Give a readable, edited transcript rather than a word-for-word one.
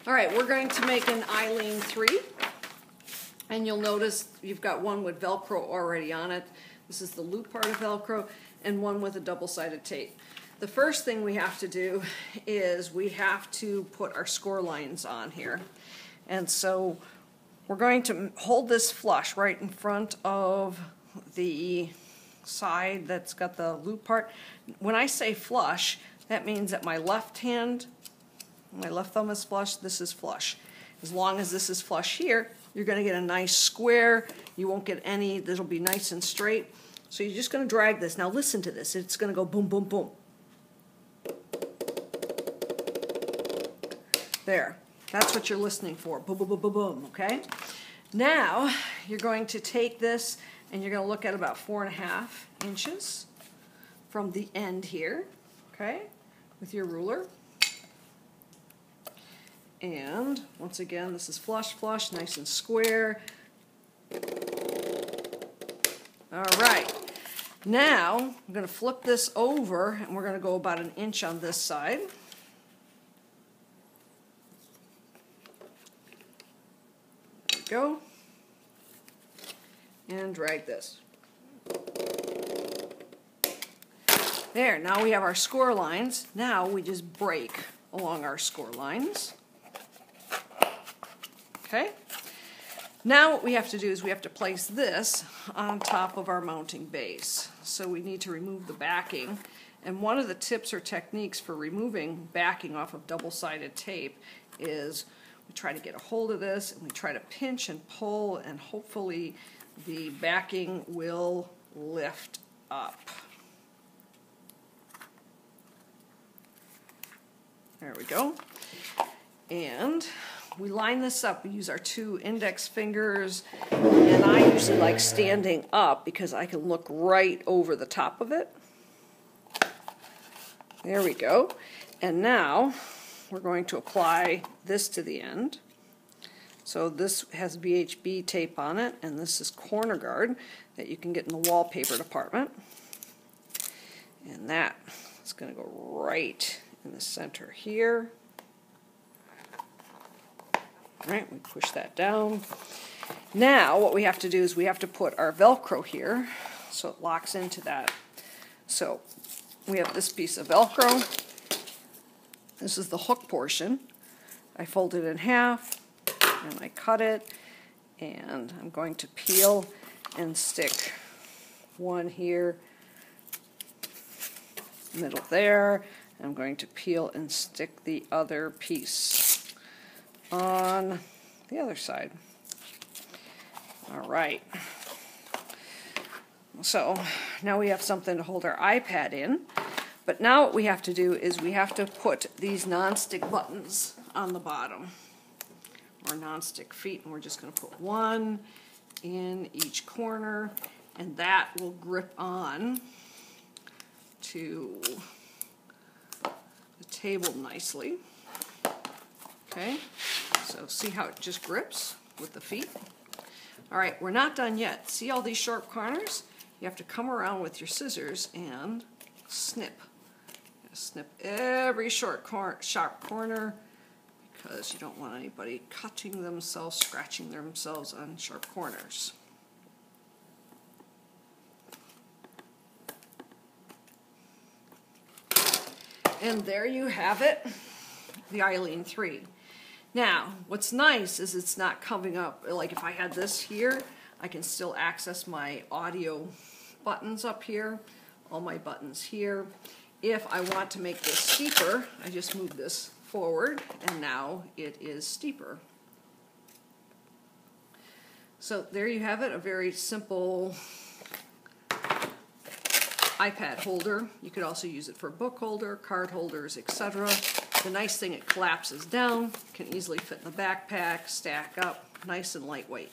All right, we're going to make an Eileen 3, and you'll notice you've got one with Velcro already on it. This is the loop part of Velcro, and one with a double-sided tape. The first thing we have to do is we have to put our score lines on here. And so we're going to hold this flush right in front of the side that's got the loop part. When I say flush, that means that my left hand, my left thumb is flush, this is flush. As long as this is flush here, you're going to get a nice square. You won't get any, it'll be nice and straight. So you're just going to drag this. Now listen to this. It's going to go boom, boom, boom. There. That's what you're listening for. Boom, boom, boom, boom, boom. Okay? Now you're going to take this and you're going to look at about 4.5 inches from the end here. Okay? With your ruler. And once again, this is flush, flush, nice and square. All right. Now, I'm going to flip this over, and we're going to go about 1 inch on this side. There we go. And drag this. There, now we have our score lines. Now we just break along our score lines. Okay? Now what we have to do is we have to place this on top of our mounting base. So we need to remove the backing. And one of the tips or techniques for removing backing off of double-sided tape is we try to get a hold of this and we try to pinch and pull, and hopefully the backing will lift up. There we go. And we line this up. We use our 2 index fingers, and I usually like standing up because I can look right over the top of it. There we go. And now we're going to apply this to the end. So this has VHB tape on it, and this is corner guard that you can get in the wallpaper department. And that is going to go right in the center here. Right, we push that down. Now what we have to do is we have to put our Velcro here so it locks into that. So we have this piece of Velcro. This is the hook portion. I fold it in half and I cut it, and I'm going to peel and stick one here, middle there. I'm going to peel and stick the other piece on the other side. All right. So now we have something to hold our iPad in. But now what we have to do is we have to put these non-stick buttons on the bottom, or non-stick feet, and we're just going to put one in each corner, and that will grip on to the table nicely. Okay, so see how it just grips with the feet? All right, we're not done yet. See all these sharp corners? You have to come around with your scissors and snip. Snip every sharp corner, because you don't want anybody cutting themselves, scratching themselves on sharp corners. And there you have it, the Eileen 3. Now, what's nice is it's not coming up, like if I had this here, I can still access my audio buttons up here, all my buttons here. If I want to make this steeper, I just move this forward, and now it is steeper. So there you have it, a very simple iPad holder. You could also use it for book holder, card holders, etc. The nice thing, it collapses down, can easily fit in the backpack, stack up, nice and lightweight.